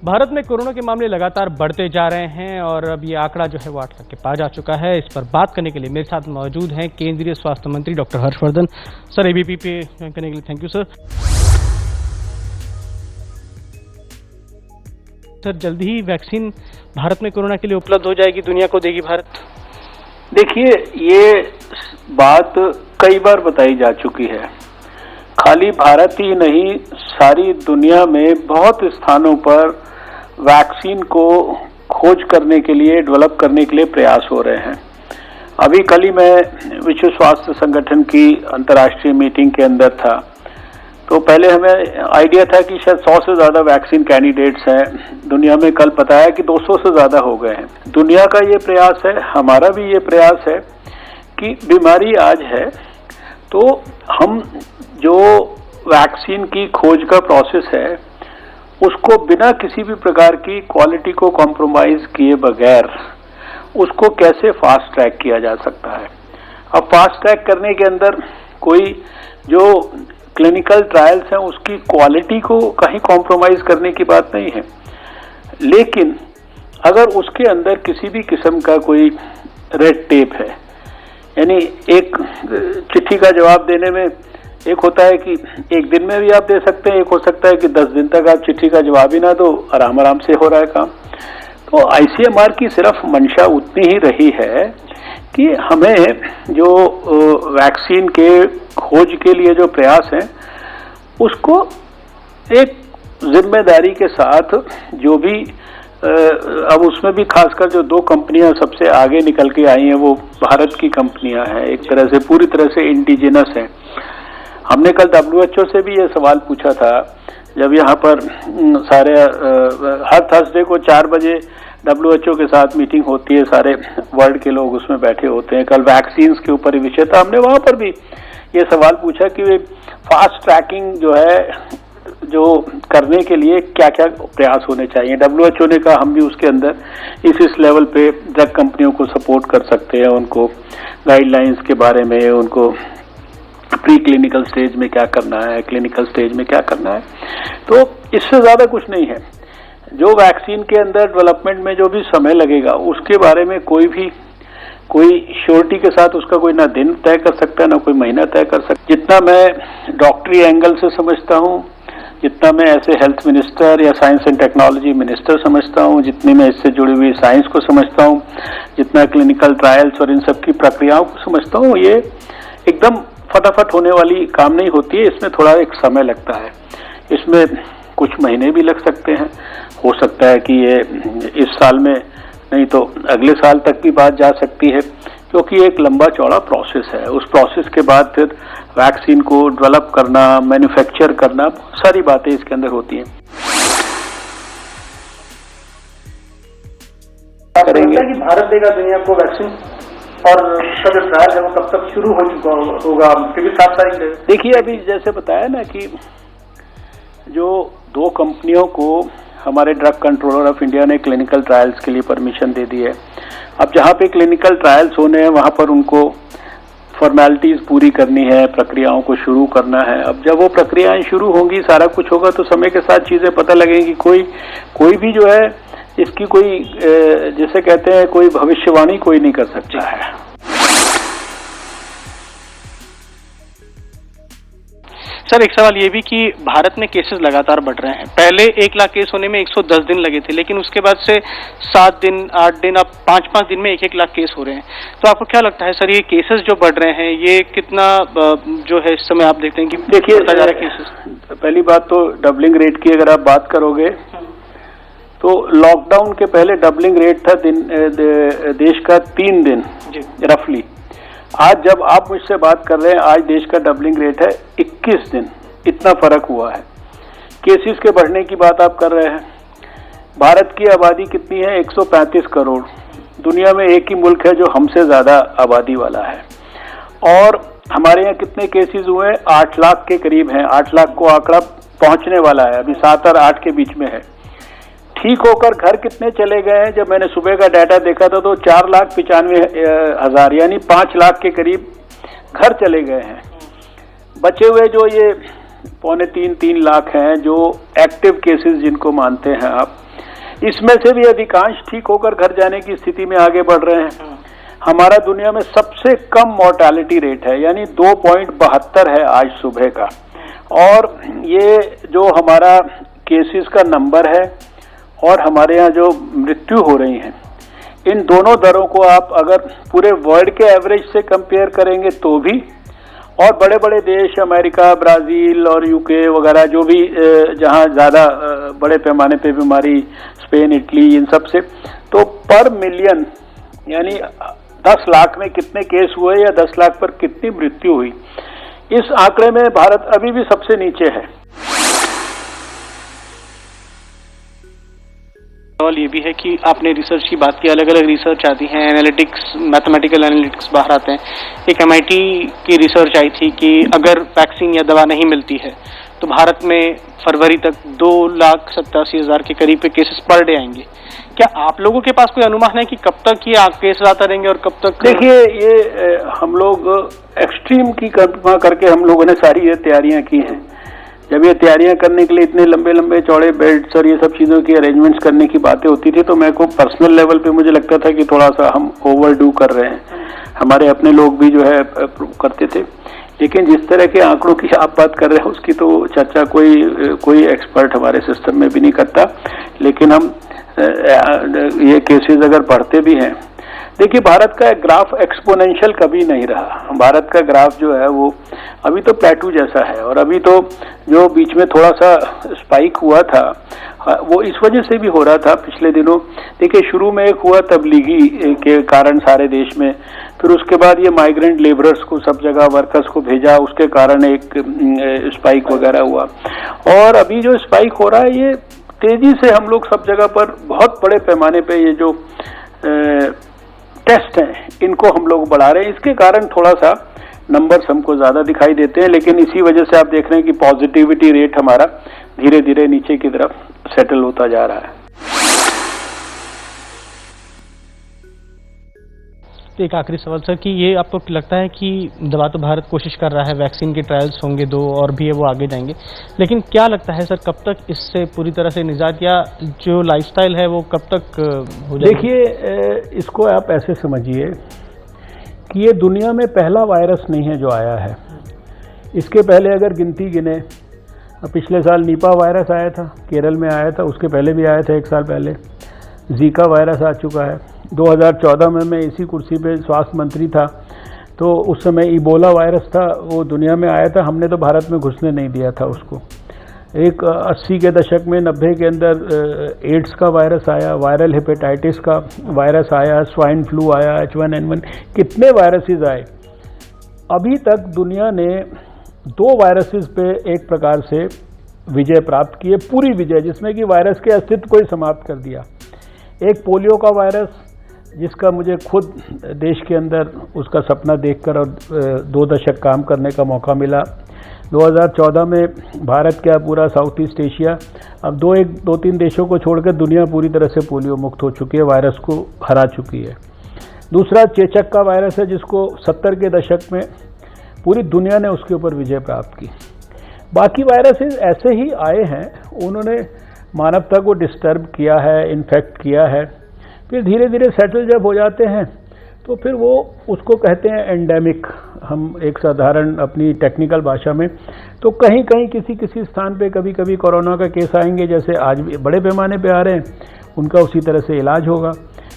भारत में कोरोना के मामले लगातार बढ़ते जा रहे हैं और अब ये आंकड़ा जो है वो 8 लाख के पार जा चुका है। इस पर बात करने के लिए मेरे साथ मौजूद हैं केंद्रीय स्वास्थ्य मंत्री डॉक्टर हर्षवर्धन। सर, एबीपी पे ज्वाइन करने के लिए थैंक यू सर। सर, जल्दी ही वैक्सीन भारत में कोरोना के लिए उपलब्ध हो जाएगी, दुनिया को देगी भारत? देखिए, ये बात कई बार बताई जा चुकी है। खाली भारत ही नहीं, सारी दुनिया में बहुत स्थानों पर वैक्सीन को खोज करने के लिए, डेवलप करने के लिए प्रयास हो रहे हैं। अभी कल ही मैं विश्व स्वास्थ्य संगठन की अंतर्राष्ट्रीय मीटिंग के अंदर था, तो पहले हमें आइडिया था कि शायद 100 से ज्यादा वैक्सीन कैंडिडेट्स हैं दुनिया में। कल पता है कि 200 से ज्यादा हो गए हैं। दुनिया का ये प्रयास है, हमारा भी ये प्रयास है कि बीमारी आज है तो हम जो वैक्सीन की खोज का प्रोसेस है उसको बिना किसी भी प्रकार की क्वालिटी को कॉम्प्रोमाइज किए बगैर उसको कैसे फास्ट ट्रैक किया जा सकता है। अब फास्ट ट्रैक करने के अंदर कोई जो क्लिनिकल ट्रायल्स हैं उसकी क्वालिटी को कहीं कॉम्प्रोमाइज करने की बात नहीं है, लेकिन अगर उसके अंदर किसी भी किस्म का कोई रेड टेप है, यानी एक चिट्ठी का जवाब देने में एक होता है कि एक दिन में भी आप दे सकते हैं, एक हो सकता है कि 10 दिन तक आप चिट्ठी का जवाब ही ना दो, आराम आराम से हो रहा है काम। तो आईसीएमआर की सिर्फ मंशा उतनी ही रही है कि हमें जो वैक्सीन के खोज के लिए जो प्रयास हैं उसको एक जिम्मेदारी के साथ जो भी अब उसमें भी खासकर जो 2 कंपनियां सबसे आगे निकल के आई हैं वो भारत की कंपनियां हैं, एक तरह से पूरी तरह से इंडिजिनस हैं। हमने कल WHO से भी ये सवाल पूछा था जब यहाँ पर सारे हर थर्सडे को 4 बजे WHO के साथ मीटिंग होती है, सारे वर्ल्ड के लोग उसमें बैठे होते हैं। कल वैक्सीन्स के ऊपर ही विषय था, हमने वहाँ पर भी ये सवाल पूछा कि वे फास्ट ट्रैकिंग जो है जो करने के लिए क्या क्या प्रयास होने चाहिए। WHO ने कहा हम भी उसके अंदर इस लेवल पे ड्रग कंपनियों को सपोर्ट कर सकते हैं, उनको गाइडलाइंस के बारे में, उनको प्री क्लिनिकल स्टेज में क्या करना है, क्लिनिकल स्टेज में क्या करना है। तो इससे ज्यादा कुछ नहीं है। जो वैक्सीन के अंदर डेवलपमेंट में जो भी समय लगेगा उसके बारे में कोई श्योरिटी के साथ उसका कोई ना दिन तय कर सकता है ना कोई महीना तय कर सकता है। जितना मैं डॉक्टरी एंगल से समझता हूँ, जितना मैं ऐसे हेल्थ मिनिस्टर या साइंस एंड टेक्नोलॉजी मिनिस्टर समझता हूँ, जितनी मैं इससे जुड़ी हुई साइंस को समझता हूँ, जितना क्लिनिकल ट्रायल्स और इन सब की प्रक्रियाओं को समझता हूँ, ये एकदम फटाफट होने वाली काम नहीं होती है। इसमें थोड़ा एक समय लगता है, इसमें कुछ महीने भी लग सकते हैं। हो सकता है कि ये इस साल में नहीं तो अगले साल तक भी बात जा सकती है, क्योंकि एक लंबा चौड़ा प्रोसेस है। उस प्रोसेस के बाद फिर वैक्सीन को डेवलप करना, मैन्युफैक्चर करना, बहुत सारी बातें इसके अंदर होती हैं। करेंगे कि भारत देगा दुनिया को वैक्सीन और उसका जो ट्रायल है वो कब तक शुरू हो चुका होगा, क्योंकि 7 तारीख है। देखिए, अभी जैसे बताया ना कि जो 2 कंपनियों को हमारे ड्रग कंट्रोलर ऑफ इंडिया ने क्लिनिकल ट्रायल्स के लिए परमिशन दे दी है। अब जहाँ पे क्लिनिकल ट्रायल्स होने हैं वहाँ पर उनको फॉर्मेलिटीज पूरी करनी है, प्रक्रियाओं को शुरू करना है। अब जब वो प्रक्रियाएं शुरू होंगी, सारा कुछ होगा, तो समय के साथ चीजें पता लगेंगी। कोई भी जो है इसकी कोई जैसे कहते हैं कोई भविष्यवाणी कोई नहीं कर सकता है। सर, एक सवाल ये भी कि भारत में केसेस लगातार बढ़ रहे हैं। पहले 1 लाख केस होने में 110 दिन लगे थे, लेकिन उसके बाद से 7 दिन, 8 दिन, अब 5-5 दिन में 1-1 लाख केस हो रहे हैं। तो आपको क्या लगता है सर, ये केसेस जो बढ़ रहे हैं ये कितना जो है इस समय आप देखते हैं कि देखिए, बढ़ता जा रहा है केसेस? पहली बात तो डबलिंग रेट की अगर आप बात करोगे तो लॉकडाउन के पहले डबलिंग रेट था देश का 3 दिन रफली। आज जब आप मुझसे बात कर रहे हैं, आज देश का डबलिंग रेट है 21 दिन। इतना फर्क हुआ है। केसेस के बढ़ने की बात आप कर रहे हैं। भारत की आबादी कितनी है? 135 करोड़। दुनिया में एक ही मुल्क है जो हमसे ज्यादा आबादी वाला है। और हमारे यहाँ कितने केसेस हुए हैं? 8 लाख के करीब हैं। 8 लाख को आंकड़ा पहुंचने वाला है, अभी 7 और 8 के बीच में है। ठीक होकर घर कितने चले गए हैं? जब मैंने सुबह का डाटा देखा था तो 4,95,000 यानी 5 लाख के करीब घर चले गए हैं। बचे हुए जो ये 2.25-3 लाख हैं जो एक्टिव केसेस जिनको मानते हैं आप, इसमें से भी अधिकांश ठीक होकर घर जाने की स्थिति में आगे बढ़ रहे हैं। हमारा दुनिया में सबसे कम मोर्टालिटी रेट है, यानी 2.72 है आज सुबह का। और ये जो हमारा केसेस का नंबर है और हमारे यहाँ जो मृत्यु हो रही हैं, इन दोनों दरों को आप अगर पूरे वर्ल्ड के एवरेज से कंपेयर करेंगे तो भी, और बड़े बड़े देश अमेरिका, ब्राजील और यूके वगैरह जो भी जहाँ ज़्यादा बड़े पैमाने पे बीमारी, स्पेन, इटली, इन सब से, तो पर मिलियन यानी 10 लाख में कितने केस हुए या 10 लाख पर कितनी मृत्यु हुई, इस आंकड़े में भारत अभी भी सबसे नीचे है। सवाल ये भी है कि आपने रिसर्च की बात की, अलग अलग रिसर्च आती हैं, एनालिटिक्स, मैथमेटिकल एनालिटिक्स बाहर आते हैं। एक MIT की रिसर्च आई थी कि अगर वैक्सीन या दवा नहीं मिलती है तो भारत में फरवरी तक 2,87,000 के करीब केसेस पर डे आएंगे। क्या आप लोगों के पास कोई अनुमान है कि कब तक ये केसेस आते रहेंगे और कब तक? देखिए, ये हम लोग एक्सट्रीम की कल्पना करके हम लोगों ने सारी ये तैयारियां की हैं। जब ये तैयारियां करने के लिए इतने लंबे लंबे चौड़े बेड्स और ये सब चीज़ों की अरेंजमेंट्स करने की बातें होती थी, तो मैं को पर्सनल लेवल पे मुझे लगता था कि थोड़ा सा हम ओवरडू कर रहे हैं। हमारे अपने लोग भी जो है करते थे, लेकिन जिस तरह के आंकड़ों की आप बात कर रहे हैं उसकी तो चर्चा कोई एक्सपर्ट हमारे सिस्टम में भी नहीं करता। लेकिन हम ये केसेस अगर बढ़ते भी हैं, देखिए भारत का ग्राफ एक्सपोनेंशियल कभी नहीं रहा। भारत का ग्राफ जो है वो अभी तो प्लेटू जैसा है, और अभी तो जो बीच में थोड़ा सा स्पाइक हुआ था वो इस वजह से भी हो रहा था पिछले दिनों। देखिए, शुरू में एक हुआ तबलीगी के कारण सारे देश में, फिर उसके बाद ये माइग्रेंट लेबरर्स को सब जगह वर्कर्स को भेजा, उसके कारण एक स्पाइक वगैरह हुआ। और अभी जो स्पाइक हो रहा है ये तेजी से हम लोग सब जगह पर बहुत बड़े पैमाने पे ये जो टेस्ट हैं इनको हम लोग बढ़ा रहे हैं। इसके कारण थोड़ा सा नंबर्स हमको ज़्यादा दिखाई देते हैं, लेकिन इसी वजह से आप देख रहे हैं कि पॉजिटिविटी रेट हमारा धीरे धीरे नीचे की तरफ सेटल होता जा रहा है। एक आखिरी सवाल सर, कि ये आपको लगता है कि दवा तो भारत कोशिश कर रहा है, वैक्सीन के ट्रायल्स होंगे 2 और भी है, वो आगे जाएंगे, लेकिन क्या लगता है सर कब तक इससे पूरी तरह से निजात या जो लाइफस्टाइल है वो कब तक हो जाएगी? देखिए, इसको आप ऐसे समझिए कि ये दुनिया में पहला वायरस नहीं है जो आया है। इसके पहले अगर गिनती गिने, पिछले साल नीपा वायरस आया था, केरल में आया था, उसके पहले भी आया था 1 साल पहले। जीका वायरस आ चुका है। 2014 में मैं इसी कुर्सी पे स्वास्थ्य मंत्री था, तो उस समय इबोला वायरस था, वो दुनिया में आया था, हमने तो भारत में घुसने नहीं दिया था उसको। एक 80 के दशक में 90 के अंदर एड्स का वायरस आया, वायरल हेपेटाइटिस का वायरस आया, स्वाइन फ्लू आया, H1N1, कितने वायरसेस आए। अभी तक दुनिया ने 2 वायरसेस पे एक प्रकार से विजय प्राप्त की है, पूरी विजय, जिसमें कि वायरस के अस्तित्व को ही समाप्त कर दिया। एक पोलियो का वायरस, जिसका मुझे खुद देश के अंदर उसका सपना देखकर और 2 दशक काम करने का मौका मिला। 2014 में भारत क्या पूरा साउथ ईस्ट एशिया, अब 2-3 देशों को छोड़कर दुनिया पूरी तरह से पोलियो मुक्त हो चुकी है, वायरस को हरा चुकी है। दूसरा चेचक का वायरस है, जिसको 70 के दशक में पूरी दुनिया ने उसके ऊपर विजय प्राप्त की। बाकी वायरसेस ऐसे ही आए हैं, उन्होंने मानवता को डिस्टर्ब किया है, इन्फेक्ट किया है, फिर धीरे धीरे सेटल जब हो जाते हैं तो फिर वो उसको कहते हैं एंडेमिक, हम एक साधारण अपनी टेक्निकल भाषा में। तो कहीं कहीं किसी स्थान पे कभी कभी कोरोना का केस आएंगे, जैसे आज भी बड़े पैमाने पे आ रहे हैं, उनका उसी तरह से इलाज होगा।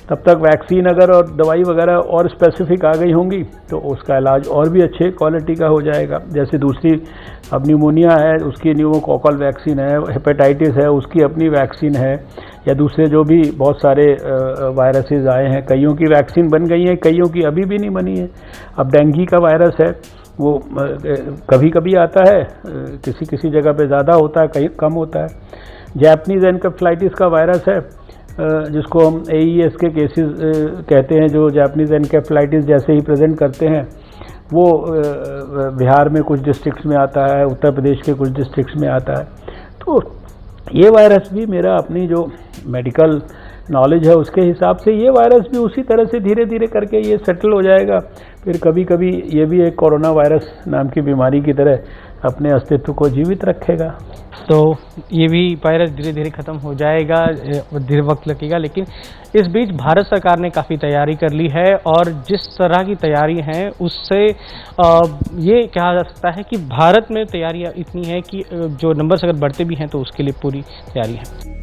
तब तक वैक्सीन अगर और दवाई वगैरह और स्पेसिफिक आ गई होंगी तो उसका इलाज और भी अच्छे क्वालिटी का हो जाएगा। जैसे दूसरी अब न्यूमोनिया है, उसकी न्यूमोकोकल वैक्सीन है, हेपेटाइटिस है, उसकी अपनी वैक्सीन है, या दूसरे जो भी बहुत सारे वायरसेस आए हैं, कईयों की वैक्सीन बन गई है, कईयों की अभी भी नहीं बनी है। अब डेंगू का वायरस है, वो कभी कभी आता है, किसी जगह पे ज़्यादा होता है, कहीं कम होता है। जैपनीज़ एनकेफेलाइटिस का वायरस है, जिसको हम AES के केसेस कहते हैं, जो जापानीज एनकेफेलाइटिस जैसे ही प्रेजेंट करते हैं, वो बिहार में कुछ डिस्ट्रिक्ट्स में आता है, उत्तर प्रदेश के कुछ डिस्ट्रिक्ट्स में आता है। तो ये वायरस भी मेरा अपनी जो मेडिकल नॉलेज है उसके हिसाब से ये वायरस भी उसी तरह से धीरे धीरे करके ये सेटल हो जाएगा। फिर कभी कभी ये भी एक कोरोना वायरस नाम की बीमारी की तरह अपने अस्तित्व को जीवित रखेगा। तो ये भी वायरस धीरे धीरे खत्म हो जाएगा, धीरे वक्त लगेगा, लेकिन इस बीच भारत सरकार ने काफ़ी तैयारी कर ली है और जिस तरह की तैयारी हैं उससे ये कहा जा सकता है कि भारत में तैयारियां इतनी है कि जो नंबर्स अगर बढ़ते भी हैं तो उसके लिए पूरी तैयारी है।